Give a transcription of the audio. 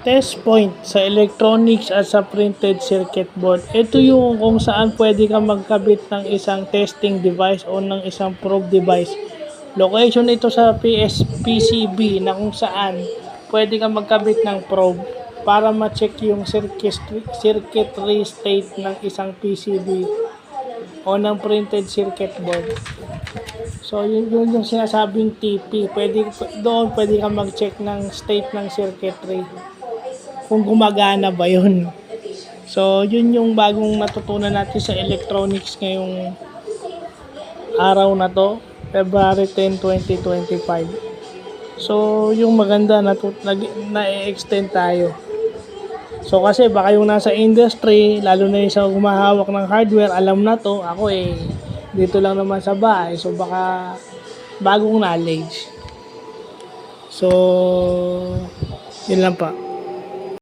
Test point sa electronics at sa printed circuit board. Ito yung kung saan pwede ka magkabit ng isang testing device o ng isang probe device. Location ito sa PCB na kung saan pwede ka magkabit ng probe para ma-check yung circuitry state ng isang PCB o ng printed circuit board. So, yun yung sinasabing TP. Doon pwede ka mag-check ng state ng circuitry kung gumagana ba yun. So, yun yung bagong natutunan natin sa electronics ngayong araw na to, February 10, 2025. So, yung maganda na-extend tayo. So, kasi baka yung nasa industry, lalo na yung sa humahawak ng hardware, alam na to. Ako dito lang naman sa bahay. So, baka bagong knowledge. So, yun lang pa.